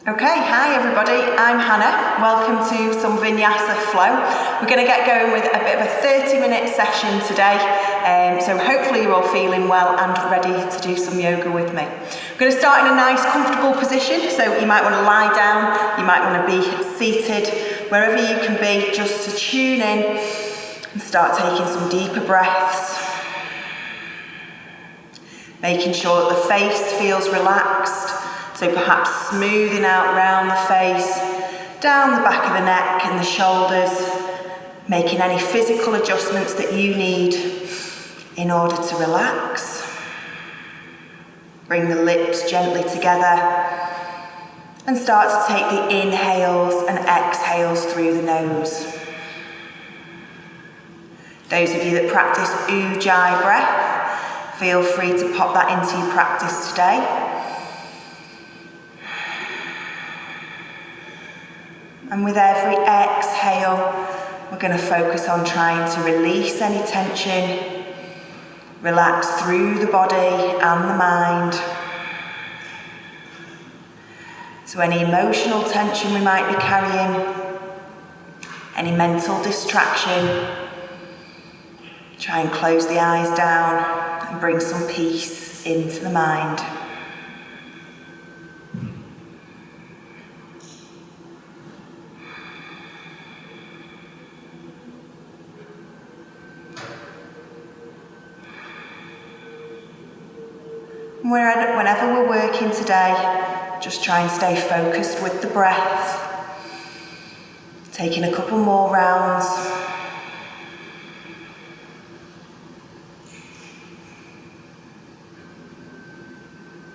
Okay, hi everybody, I'm Hannah. Welcome to some Vinyasa Flow. We're going to get going with a bit of a 30-minute session today. So hopefully you're all feeling well and ready to do some yoga with me. We're going to start in a nice comfortable position, so you might want to lie down, you might want to be seated, wherever you can be, just to tune in and start taking some deeper breaths. Making sure that the face feels relaxed. So perhaps smoothing out round the face, down the back of the neck and the shoulders, making any physical adjustments that you need in order to relax. Bring the lips gently together and start to take the inhales and exhales through the nose. Those of you that practice Ujjayi breath, feel free to pop that into your practice today. And with every exhale, we're going to focus on trying to release any tension, relax through the body and the mind. So any emotional tension we might be carrying, any mental distraction, try and close the eyes down and bring some peace into the mind. Whenever we're working today, just try and stay focused with the breath. Taking a couple more rounds.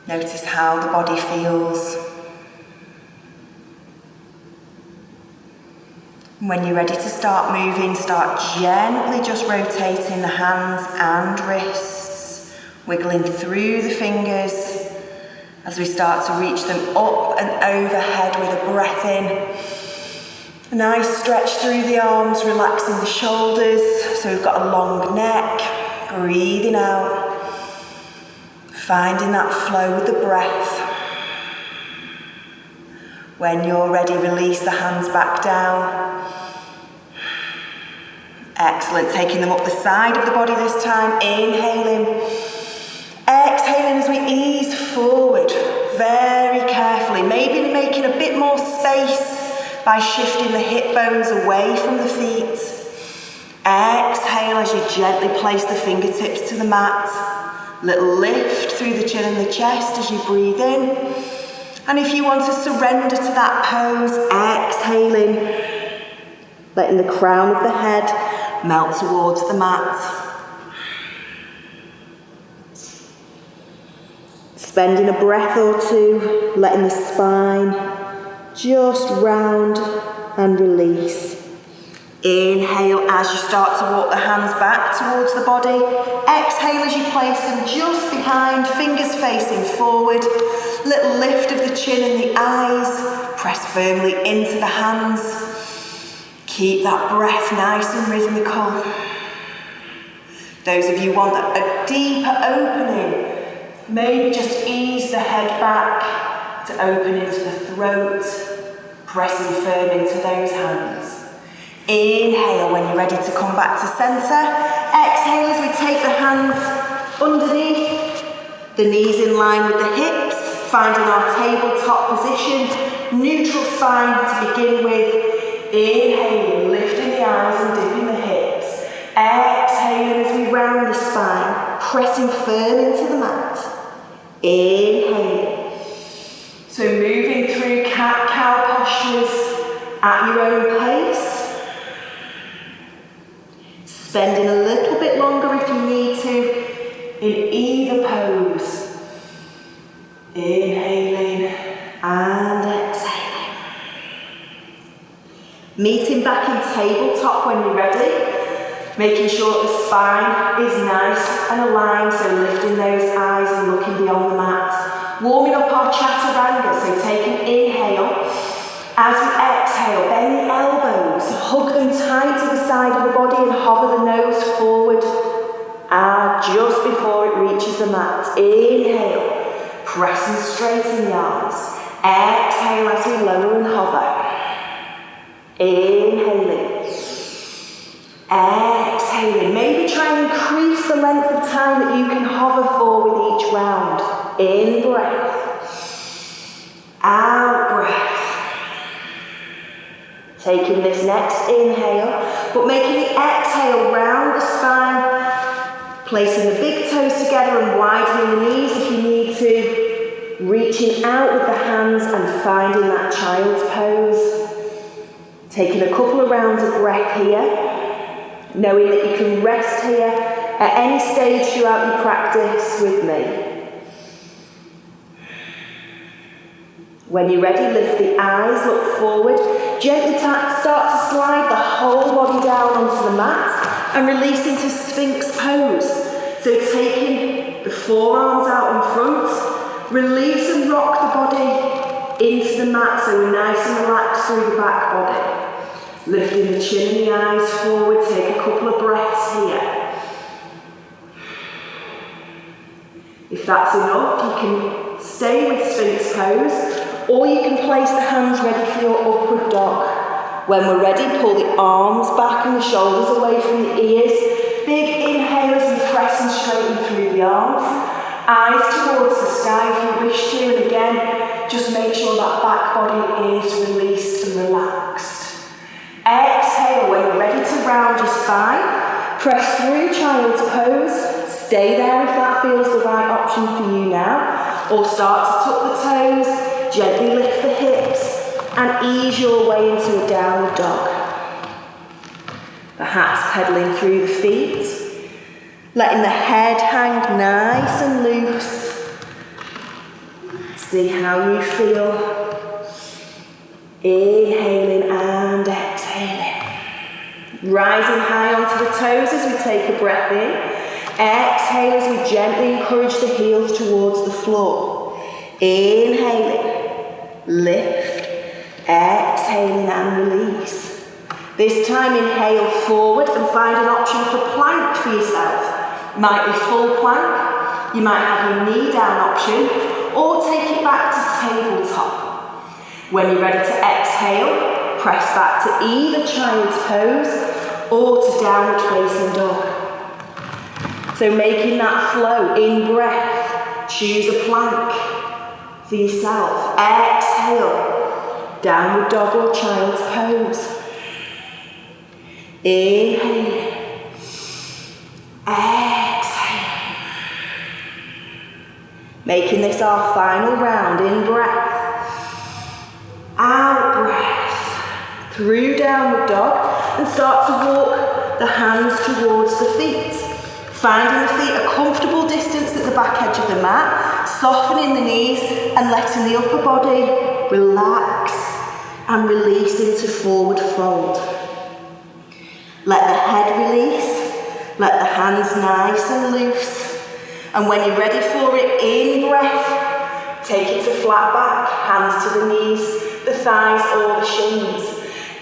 Notice how the body feels. When you're ready to start moving, start gently just rotating the hands and wrists. Wiggling through the fingers as we start to reach them up and overhead with a breath in. A nice stretch through the arms, relaxing the shoulders so we've got a long neck. Breathing out, finding that flow with the breath. When you're ready, release the hands back down. Excellent, taking them up the side of the body this time, inhaling. Exhaling as we ease forward, very carefully, maybe making a bit more space by shifting the hip bones away from the feet. Exhale as you gently place the fingertips to the mat. Little lift through the chin and the chest as you breathe in. And if you want to surrender to that pose, exhaling, letting the crown of the head melt towards the mat. Spending a breath or two, letting the spine just round and release. Inhale as you start to walk the hands back towards the body. Exhale as you place them just behind, fingers facing forward. Little lift of the chin and the eyes. Press firmly into the hands. Keep that breath nice and rhythmical. Those of you want a deeper opening, maybe just ease the head back to open into the throat, pressing firm into those hands. Inhale when you're ready to come back to centre. Exhale as we take the hands underneath, the knees in line with the hips, finding our tabletop position, neutral spine to begin with. Inhaling, lifting the eyes and dipping the hips. Exhaling as we round the spine, pressing firm into the mat. Inhale. So moving through cat-cow postures at your own pace. Spending a little bit longer if you need to in either pose. Inhaling and exhaling. Meeting back in tabletop when you're ready. Making sure the spine is nice and aligned, so lifting those eyes and looking beyond the mat. Warming up our chaturanga, so take an inhale. As we exhale, bend the elbows, hug them tight to the side of the body and hover the nose forward. Just before it reaches the mat, inhale, pressing straight in the arms. Exhale. Exhale as we lower and hover. Inhaling. Exhaling. Maybe try and increase the length of time that you can hover for with each round. In breath. Out breath. Taking this next inhale, but making the exhale round the spine, placing the big toes together and widening the knees if you need to, reaching out with the hands and finding that child's pose. Taking a couple of rounds of breath here, knowing that you can rest here at any stage throughout your practice with me. When you're ready, lift the eyes, look forward, gently start to slide the whole body down onto the mat and release into Sphinx pose. So taking the forearms out in front, release and rock the body into the mat so we're nice and relaxed through the back body. Lifting the chin and the eyes forward, take a couple of breaths here. If that's enough, you can stay with Sphinx pose. Or you can place the hands ready for your upward dog. When we're ready, pull the arms back and the shoulders away from the ears. Big inhales and press and straighten through the arms. Eyes towards the sky if you wish to. And again, just make sure that back body is released and relaxed. Exhale when you're ready to round your spine. Press through child's pose. Stay there if that feels the right option for you now. Or start to tuck the toes. Gently lift the hips and ease your way into a downward dog. Perhaps pedaling through the feet, letting the head hang nice and loose. See how you feel. Inhaling and exhaling. Rising high onto the toes as we take a breath in. Exhale as we gently encourage the heels towards the floor. Inhaling. Lift, exhaling and release. This time inhale forward and find an option for plank for yourself. Might be full plank, you might have your knee down option, or take it back to tabletop. When you're ready to exhale, press back to either child's pose or to downward facing dog. So making that flow in breath, choose a plank. For yourself. Exhale. Downward dog or child's pose. Inhale. Exhale. Making this our final round in breath. Out breath. Through downward dog and start to walk the hands towards the feet. Finding the feet a comfortable distance at the back edge of the mat, softening the knees and letting the upper body relax and release into forward fold. Let the head release, let the hands nice and loose. And when you're ready for it, in breath, take it to flat back, hands to the knees, the thighs or the shins.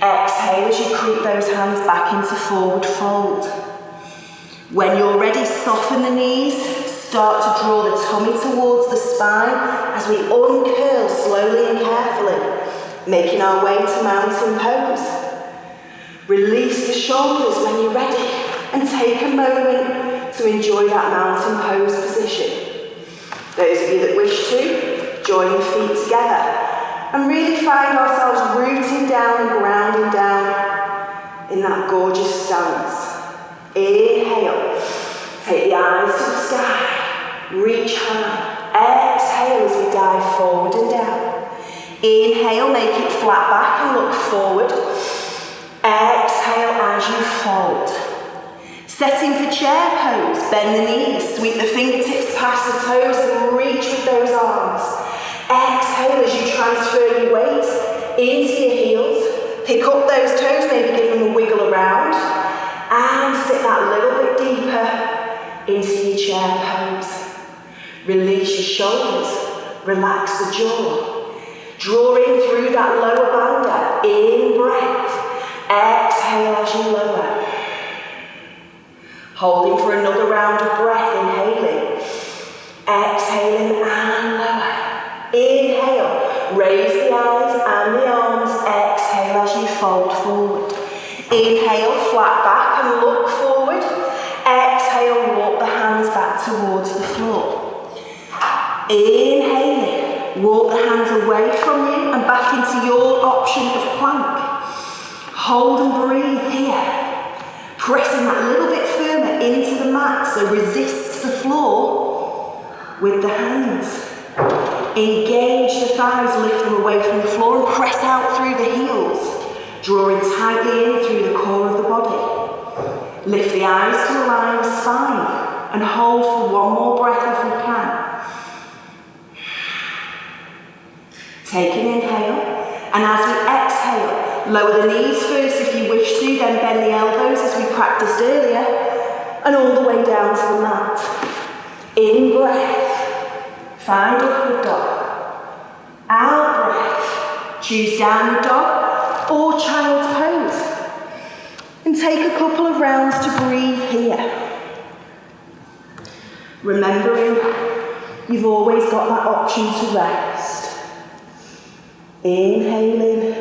Exhale as you creep those hands back into forward fold. When you're ready, soften the knees, start to draw the tummy towards the spine as we uncurl slowly and carefully, making our way to mountain pose. Release the shoulders when you're ready and take a moment to enjoy that mountain pose position. Those of you that wish to, join your feet together and really find ourselves rooting down and grounding down in that gorgeous stance. Inhale, take the eyes to the sky, reach high. Exhale as we dive forward and down. Inhale, make it flat back and look forward. Exhale as you fold. Setting for chair pose, bend the knees, sweep the fingertips past the toes and reach with those arms. Exhale as you transfer your weight into your heels. Pick up those toes, maybe give them a wiggle around. And sit that little bit deeper into your chair pose. Release your shoulders, relax the jaw. Draw in through that lower bandha, in breath. Exhale as you lower. Holding for another round of breath, inhaling. Exhaling and lower. Inhale, raise the arms. Inhale, flat back and look forward. Exhale, walk the hands back towards the floor. Inhaling, walk the hands away from you and back into your option of plank. Hold and breathe here. Pressing that little bit firmer into the mat, so resist the floor with the hands. Engage the thighs, lift them away from the floor and press out through the heels, drawing tightly in through the core of the body. Lift the eyes to align the spine and hold for one more breath if you can. Take an inhale, and as we exhale, lower the knees first if you wish to, then bend the elbows as we practiced earlier, and all the way down to the mat. In breath, find upward dog. Out breath, choose downward dog or child's pose. And take a couple of rounds to breathe here. Remembering you've always got that option to rest. Inhaling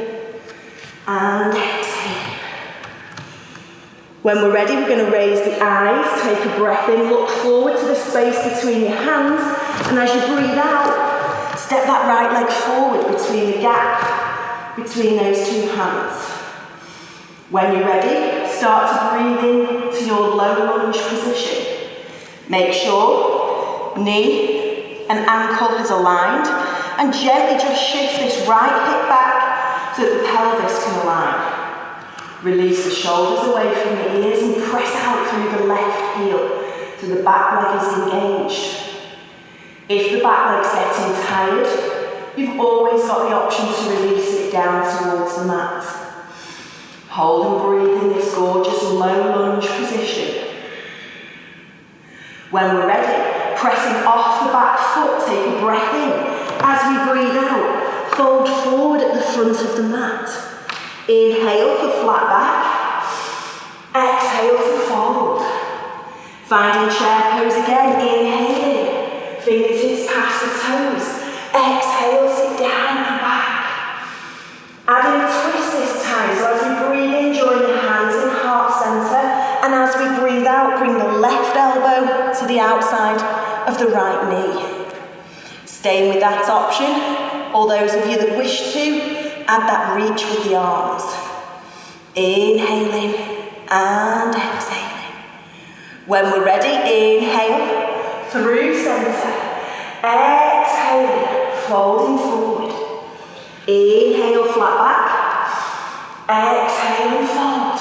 and exhaling. When we're ready, we're going to raise the eyes, take a breath in, look forward to the space between your hands, and as you breathe out, step that right leg forward between the gap between those two hands. When you're ready, start to breathe into your low lunge position. Make sure knee and ankle is aligned, and gently just shift this right hip back so that the pelvis can align. Release the shoulders away from the ears and press out through the left heel so the back leg is engaged. If the back leg's getting tired, you've always got the option to release it down towards the mat. Hold and breathe in this gorgeous low lunge position. When we're ready, pressing off the back foot, take a breath in. As we breathe out, fold forward at the front of the mat. Inhale for flat back. Exhale to fold. Finding chair pose again. Inhaling, fingertips past the toes. Exhale, sit down and back. Adding a twist this time, so as we breathe in, join the hands in heart centre, and as we breathe out, bring the left elbow to the outside of the right knee. Staying with that option, or those of you that wish to, add that reach with the arms. Inhaling and exhaling. When we're ready, inhale through centre. Exhaling, folding forward. Inhale, flat back. Exhale and fold.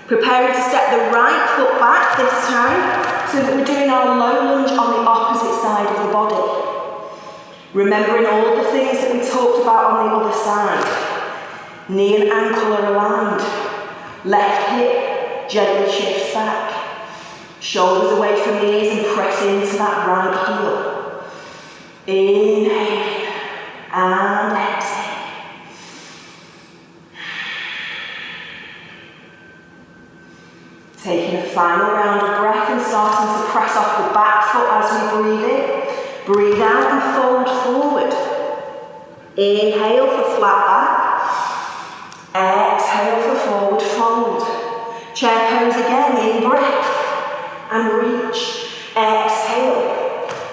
Preparing to step the right foot back this time, so that we're doing our low lunge on the opposite side of the body. Remembering all the things that we talked about on the other side. Knee and ankle are aligned. Left hip gently shifts back. Shoulders away from the ears and press into that right heel. Inhale and exhale. Taking a final round of breath and starting to press off the back foot as we breathe in. Breathe out and fold forward. Inhale for flat back. Exhale for forward fold. Chair pose again, in breath and reach. Exhale.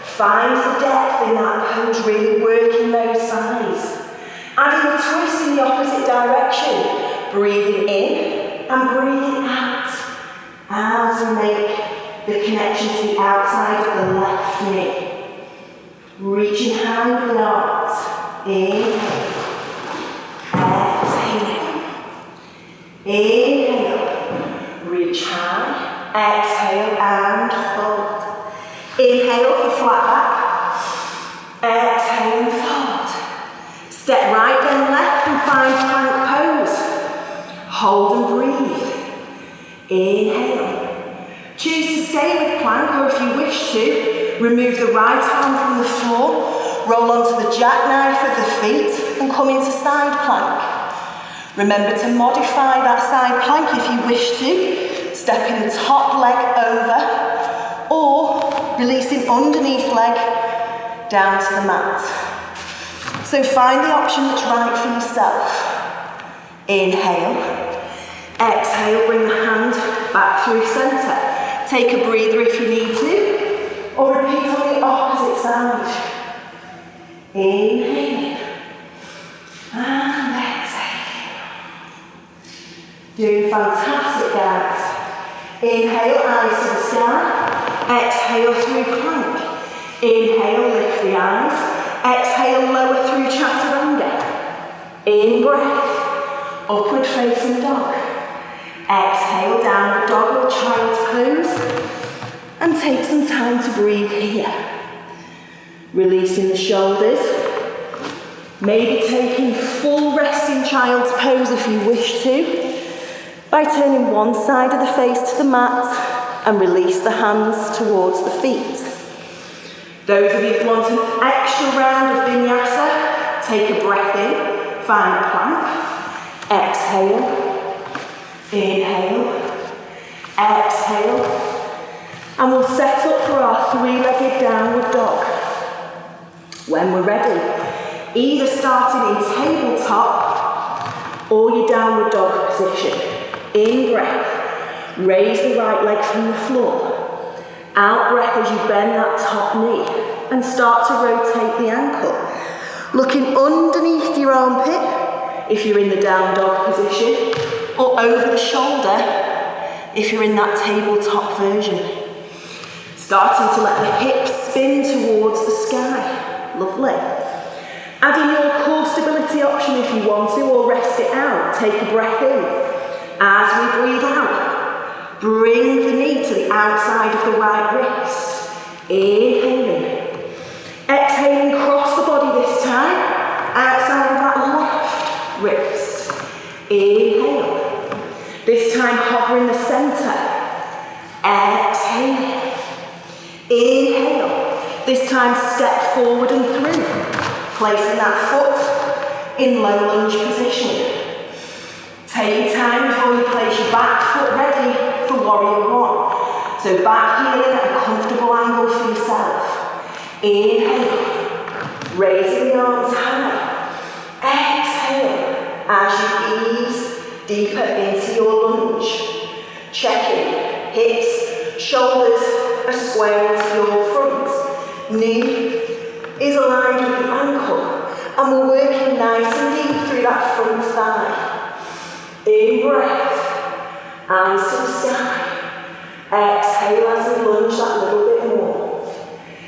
Find the depth in that pose, really working those thighs. Adding a twist in the opposite direction. Breathing in and breathing out. As we make the connection to the outside of the left knee. Reaching high with the arms. Inhale. Exhaling. Inhale. Reach high. Exhale and fold. Inhale for flat back. Exhale and fold. Step right then left and find plank pose. Hold and breathe. Inhale. Choose to stay with plank, or if you wish to, remove the right arm from the floor, roll onto the jackknife of the feet and come into side plank. Remember to modify that side plank if you wish to, stepping the top leg over or releasing underneath leg down to the mat. So find the option that's right for yourself. Inhale. Exhale, bring the hand back through centre. Take a breather if you need to, or repeat on the opposite side. Inhale and exhale. Doing fantastic, guys. Inhale, eyes to the sky. Exhale through plank. Inhale, lift the eyes. Exhale, lower through chaturanga. In breath, upward facing dog. Exhale, downward dog or child's pose. And take some time to breathe here. Releasing the shoulders. Maybe taking full rest in child's pose if you wish to, by turning one side of the face to the mat and release the hands towards the feet. Those of you that want an extra round of vinyasa, take a breath in, find a plank, exhale, inhale, exhale, and we'll set up for our three-legged downward dog. When we're ready, either starting in tabletop or your downward dog position. In breath, raise the right leg from the floor. Out breath as you bend that top knee and start to rotate the ankle. Looking underneath your armpit if you're in the down dog position, or over the shoulder if you're in that tabletop version. Starting to let the hips spin towards the sky. Lovely. Adding your core stability option if you want to, or rest it out. Take a breath in. As we breathe out, bring the knee to the outside of the right wrist. Inhaling. Exhaling, cross the body this time, outside of that left wrist. Inhale. This time hovering the centre. Exhale. Inhale. This time step forward and through, placing that foot in low lunge position. Take your time before you place your back foot ready for warrior one. So back heeling at a comfortable angle for yourself. Inhale, raising the arms high. Exhale, as you ease deeper into your lunge. Checking, hips, shoulders are square into your front. Knee is aligned with the ankle, and we're working nice and deep through that front thigh. In breath, eyes to the sky. Exhale as we lunge that little bit more.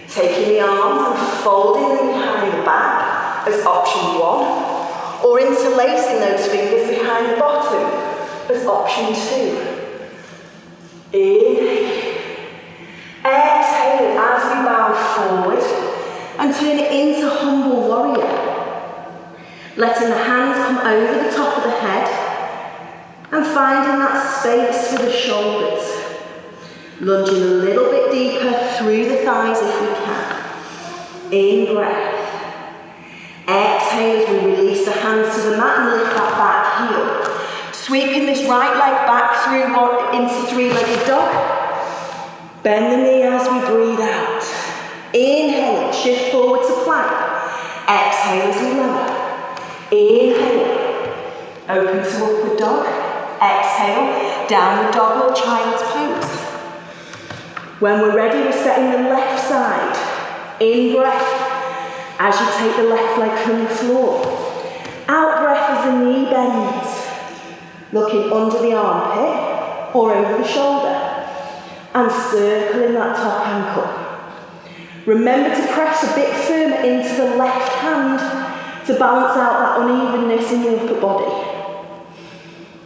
Taking the arms and folding them behind the back as option one, or interlacing those fingers behind the bottom as option two. Inhale. Exhale as we bow forward and turn it into humble warrior. Letting the hands come over the top of the head and finding that space for the shoulders. Lunging a little bit deeper through the thighs if we can. In breath. Exhale as we release the hands to the mat and lift that back heel. Sweeping this right leg back through into three-legged dog. Bend the knee as we breathe out. Inhale, shift forward to plank. Exhale as we lower. Inhale, open to upward dog. Exhale, downward dog or child's pose. When we're ready, we're setting the left side. In breath, as you take the left leg from the floor. Out breath as the knee bends. Looking under the armpit or over the shoulder. And circling that top ankle. Remember to press a bit firmer into the left hand to balance out that unevenness in the upper body.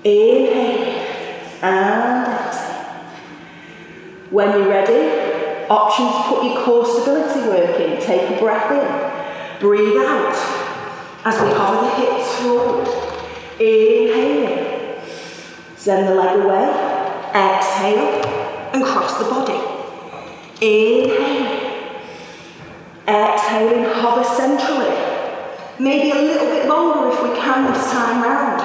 Inhale and exhale. When you're ready, options to put your core stability work in. Take a breath in. Breathe out as we hover the hips forward. Inhaling. Send the leg away. Exhale and cross the body. Inhaling. Exhaling, hover centrally. Maybe a little bit longer if we can this time round.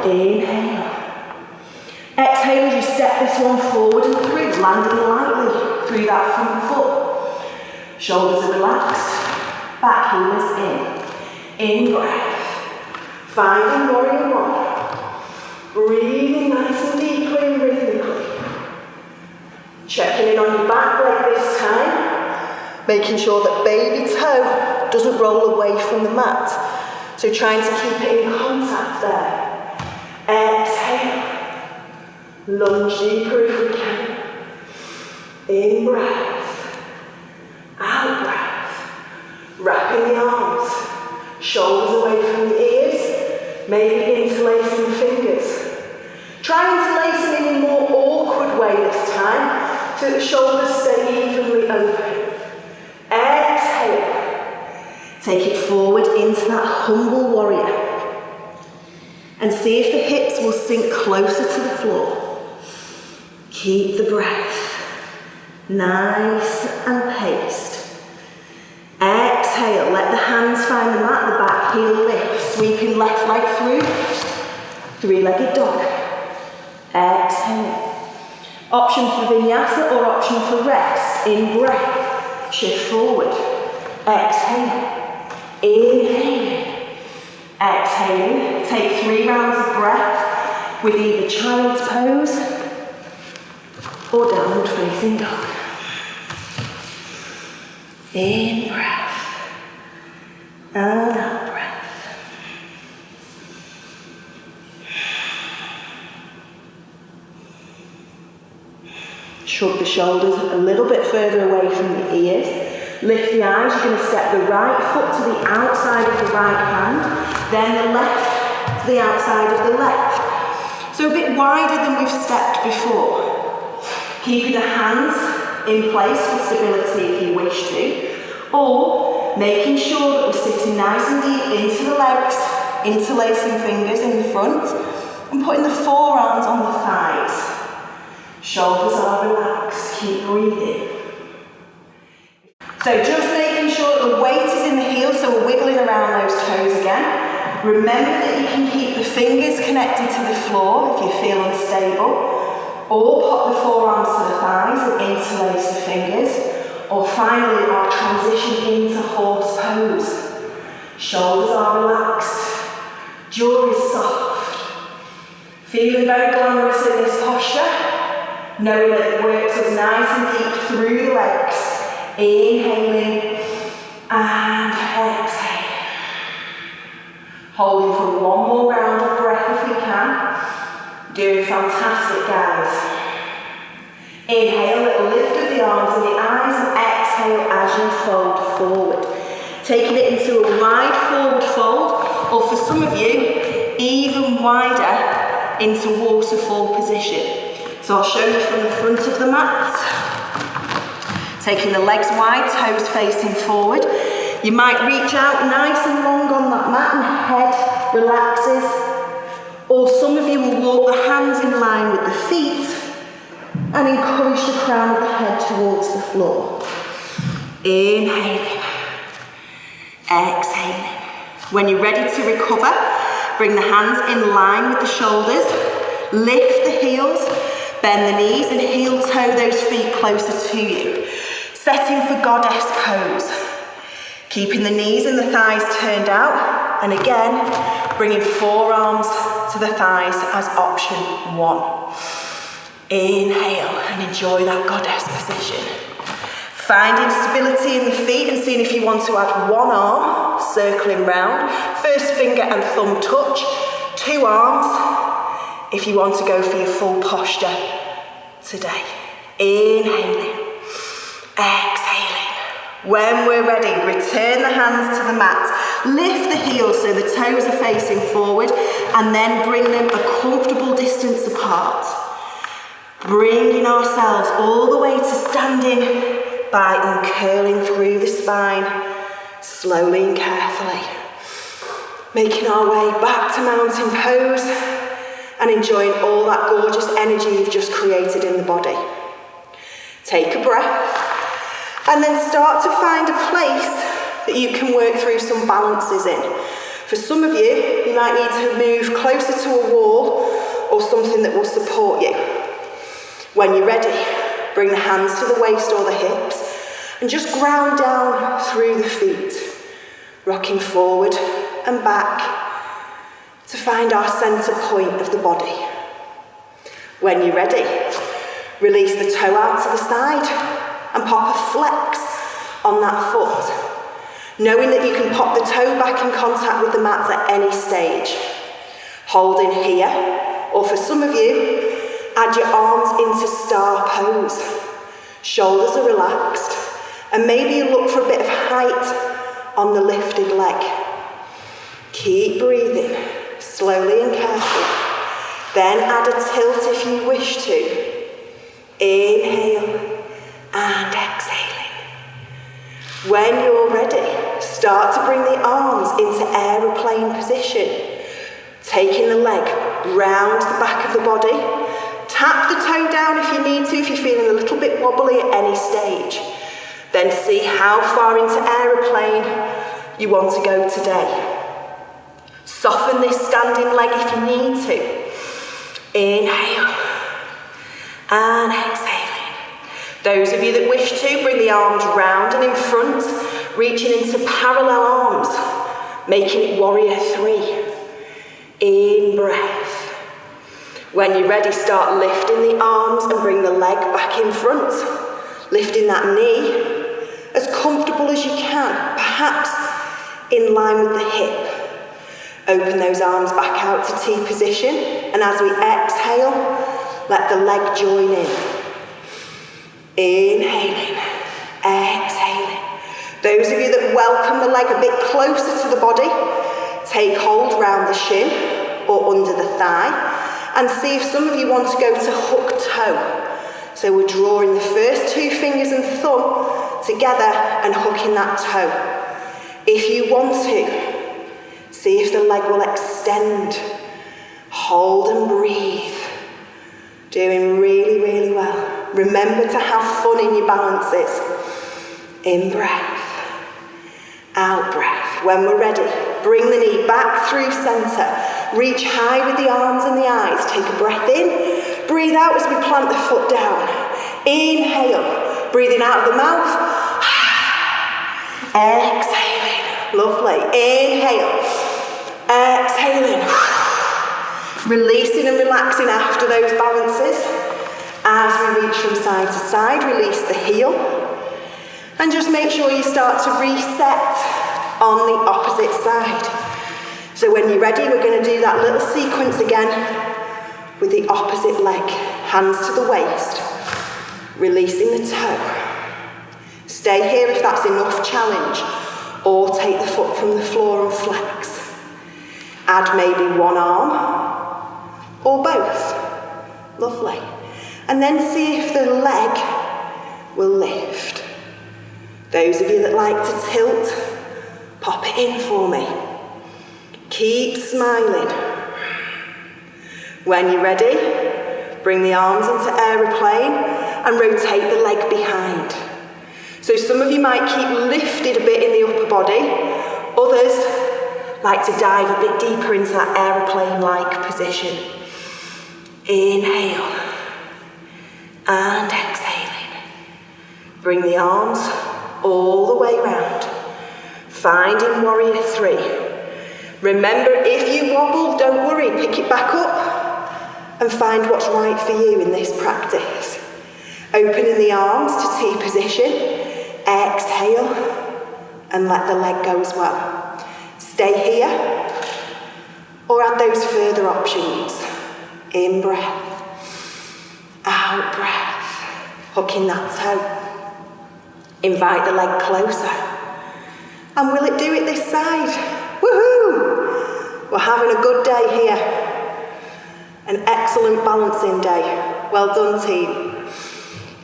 Inhale. Exhale as you step this one forward and through, landing lightly through that front foot. Shoulders are relaxed, back heel is in. In breath. Finding warrior one. Breathing nice and deeply and rhythmically. Checking in on your back leg this time, making sure that baby toe doesn't roll away from the mat. So trying to keep it in contact there. Exhale. Lunge deeper if we can. In breath. Out breath. Wrapping the arms. Shoulders away from the ears. Maybe interlacing the fingers. Try interlacing in a more awkward way this time, so that the shoulders stay evenly open. Exhale. Take it forward into that humble warrior. And see if the hips will sink closer to the floor. Keep the breath nice and paced. Exhale, let the hands find the mat, the back heel lift, sweeping left leg through, three-legged dog. Exhale. Option for vinyasa or option for rest. In breath, shift forward. Exhale. Inhale. Exhaling. Take 3 rounds of breath with either child's pose or downward facing dog. In breath. And out breath. Shrug the shoulders a little bit further away from the ears. Lift the eyes. You're going to step the right foot to the outside of the right hand, then the left to the outside of the left. So a bit wider than we've stepped before. Keeping the hands in place for stability if you wish to, or making sure that we're sitting nice and deep into the legs, interlacing fingers in the front, and putting the forearms on the thighs. Shoulders are relaxed, keep breathing. So just making sure that the weight is in the heels, so we're wiggling around those toes again. Remember that you can keep the fingers connected to the floor if you feel unstable, or pop the forearms to the thighs and interlace the fingers, or finally our transition into horse pose. Shoulders are relaxed, jaw is soft. Feeling very glamorous in this posture. Knowing that it works us nice and deep through the legs. Inhaling and exhaling. Holding for 1 more round of breath if we can. Doing fantastic, guys. Inhale, little lift of the arms and the eyes, and exhale as you fold forward. Taking it into a wide forward fold, or for some of you, even wider into waterfall position. So I'll show you from the front of the mat. Taking the legs wide, toes facing forward. You might reach out nice and long on that mat and head relaxes. Or some of you will walk the hands in line with the feet and encourage the crown of the head towards the floor. Inhaling. Exhaling. When you're ready to recover, bring the hands in line with the shoulders. Lift the heels. Bend the knees and heel toe those feet closer to you. Setting for goddess pose. Keeping the knees and the thighs turned out. And again, bringing forearms to the thighs as option 1. Inhale and enjoy that goddess position. Finding stability in the feet and seeing if you want to add 1 arm, circling round. First finger and thumb touch. 2 arms. If you want to go for your full posture today. Inhaling, exhaling. When we're ready, return the hands to the mat. Lift the heels so the toes are facing forward, and then bring them a comfortable distance apart. Bringing ourselves all the way to standing by uncurling through the spine, slowly and carefully. Making our way back to mountain pose. And enjoying all that gorgeous energy you've just created in the body. Take a breath and then start to find a place that you can work through some balances in. For some of you, you might need to move closer to a wall or something that will support you. When you're ready, bring the hands to the waist or the hips and just ground down through the feet, rocking forward and back to find our center point of the body. When you're ready, release the toe out to the side and pop a flex on that foot, knowing that you can pop the toe back in contact with the mat at any stage. Holding here, or for some of you, add your arms into star pose. Shoulders are relaxed, and maybe you look for a bit of height on the lifted leg. Keep breathing, slowly and carefully. Then add a tilt if you wish to. Inhale and exhaling. When you're ready, start to bring the arms into aeroplane position. Taking the leg round the back of the body. Tap the toe down if you need to, if you're feeling a little bit wobbly at any stage. Then see how far into aeroplane you want to go today. Soften this standing leg if you need to. Inhale and exhaling. Those of you that wish to, bring the arms round and in front, reaching into parallel arms, making it warrior 3. In breath. When you're ready, start lifting the arms and bring the leg back in front. Lifting that knee as comfortable as you can, perhaps in line with the hip. Open those arms back out to T position, and as we exhale, let the leg join in. Inhaling, exhaling. Those of you that welcome the leg a bit closer to the body, take hold round the shin or under the thigh, and see if some of you want to go to hook toe. So we're drawing the first 2 fingers and thumb together and hooking that toe. If you want to, see if the leg will extend. Hold and breathe. Doing really, really well. Remember to have fun in your balances. In breath. Out breath. When we're ready, bring the knee back through centre. Reach high with the arms and the eyes. Take a breath in. Breathe out as we plant the foot down. Inhale. Breathing out of the mouth. Exhaling. Lovely. Inhale. Exhaling. Releasing and relaxing after those balances. As we reach from side to side, release the heel. And just make sure you start to reset on the opposite side. So when you're ready, we're going to do that little sequence again with the opposite leg. Hands to the waist. Releasing the toe. Stay here if that's enough challenge. Or take the foot from the floor and flex. Add maybe one arm or both. Lovely. And then see if the leg will lift. Those of you that like to tilt, pop it in for me. Keep smiling. When you're ready, bring the arms into aeroplane and rotate the leg behind. So some of you might keep lifted a bit in the upper body. Others like to dive a bit deeper into that aeroplane-like position. Inhale and exhaling. Bring the arms all the way round. Finding warrior 3. Remember, if you wobble, don't worry, pick it back up and find what's right for you in this practice. Opening the arms to T position. Exhale and let the leg go as well. Stay here or add those further options. In breath, out breath, hooking that toe. Invite the leg closer. And will it do it this side? Woohoo! We're having a good day here. An excellent balancing day. Well done, team.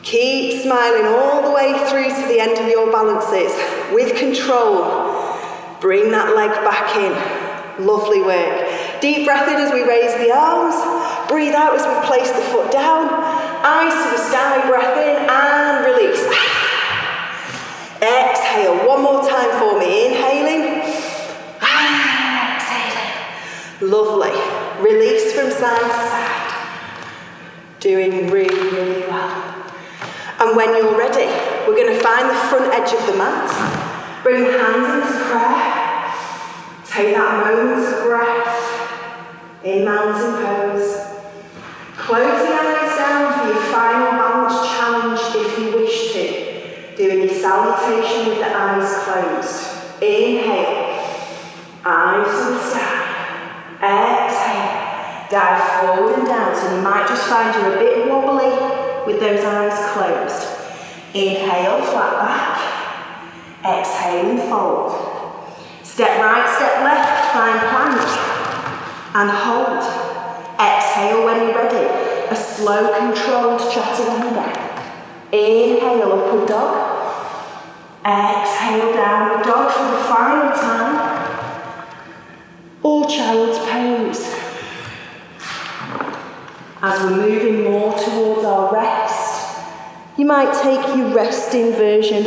Keep smiling all the way through to the end of your balances. With control. Bring that leg back in. Lovely work. Deep breath in as we raise the arms. Breathe out as we place the foot down. Eyes to the sky, breath in and release. Exhale. One more time for me. Inhaling. Exhaling. Lovely. Release from side to side. Doing really, really well. And when you're ready, we're going to find the front edge of the mat. Bring the hands into prayer. Take that moment's breath in mountain pose. Closing our Doing your salutation with the eyes closed. Inhale, eyes to the sky. Exhale, dive forward and down. So you might just find you're a bit wobbly with those eyes closed. Inhale, flat back. Exhale and fold. Step right, step left, find plank. And hold. Exhale when you're ready. A slow, controlled chaturanga. Inhale, upward dog. Exhale, downward dog for the final time. Or child's pose. As we're moving more towards our rest, you might take your resting version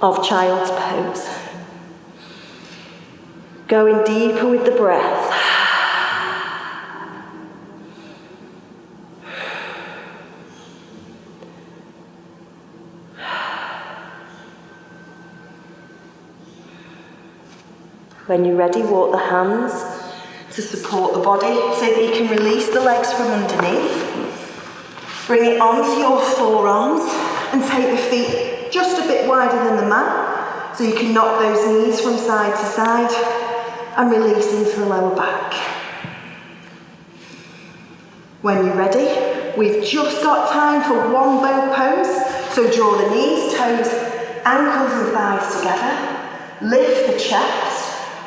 of child's pose. Going deeper with the breath. When you're ready, walk the hands to support the body so that you can release the legs from underneath. Bring it onto your forearms and take the feet just a bit wider than the mat so you can knock those knees from side to side and release into the lower back. When you're ready, we've just got time for one boat pose, so draw the knees, toes, ankles and thighs together, lift the chest.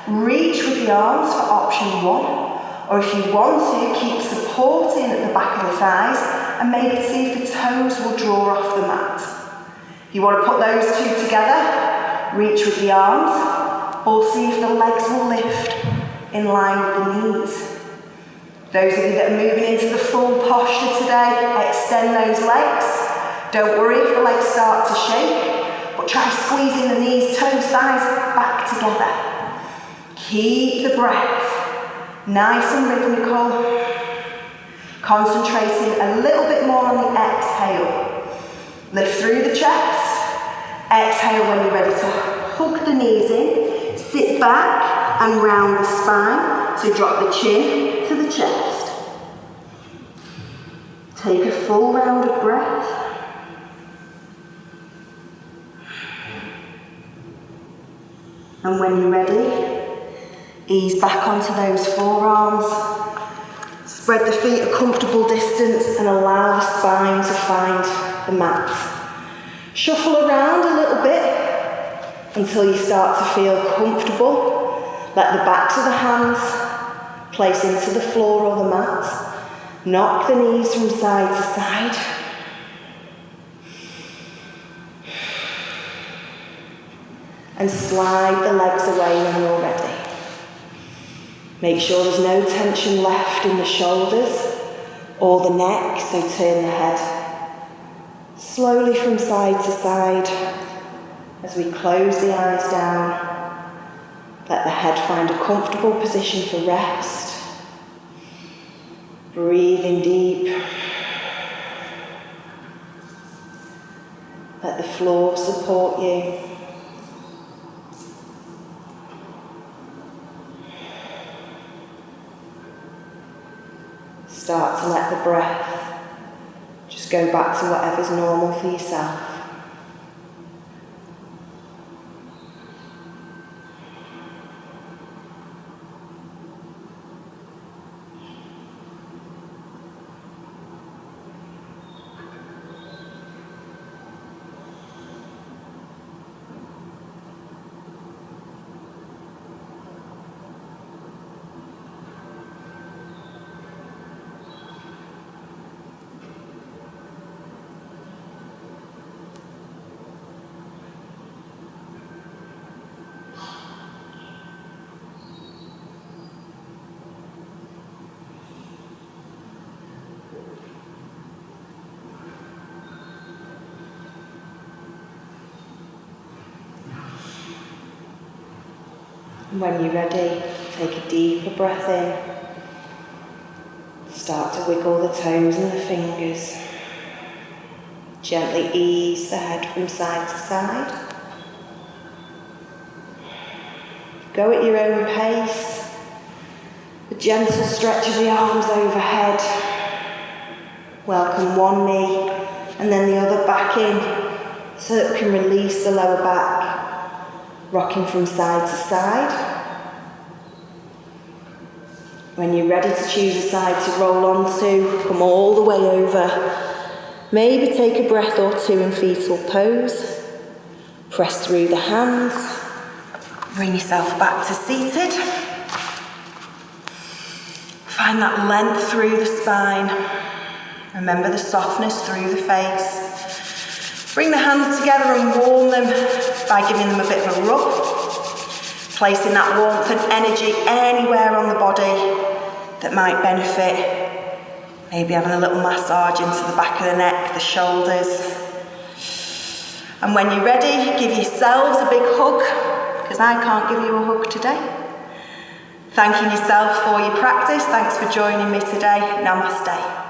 Reach with the arms for option 1, or if you want to, keep supporting at the back of the thighs and maybe see if the toes will draw off the mat. If you want to put those two together, reach with the arms, or see if the legs will lift in line with the knees. Those of you that are moving into the full posture today, extend those legs. Don't worry if the legs start to shake, but try squeezing the knees, toes, thighs back together. Keep the breath nice and rhythmical, concentrating a little bit more on the exhale. Lift through the chest, exhale when you're ready to hug the knees in, sit back and round the spine, so drop the chin to the chest. Take a full round of breath. And when you're ready, ease back onto those forearms. Spread the feet a comfortable distance and allow the spine to find the mat. Shuffle around a little bit until you start to feel comfortable. Let the backs of the hands place into the floor or the mat. Knock the knees from side to side. And slide the legs away when you're ready. Make sure there's no tension left in the shoulders or the neck, so turn the head slowly from side to side as we close the eyes down. Let the head find a comfortable position for rest. Breathing deep. Let the floor support you. Start to let the breath just go back to whatever's normal for yourself. When you're ready, take a deeper breath in. Start to wiggle the toes and the fingers. Gently ease the head from side to side. Go at your own pace. A gentle stretch of the arms overhead. Welcome one knee and then the other back in. so that we can release the lower back, rocking from side to side. When you're ready to choose a side to roll onto, come all the way over. Maybe take a breath or two in fetal pose. Press through the hands. Bring yourself back to seated. Find that length through the spine. Remember the softness through the face. Bring the hands together and warm them by giving them a bit of a rub. Placing that warmth and energy anywhere on the body that might benefit. Maybe having a little massage into the back of the neck, the shoulders. And when you're ready, give yourselves a big hug, because I can't give you a hug today. Thanking yourself for your practice. Thanks for joining me today. Namaste.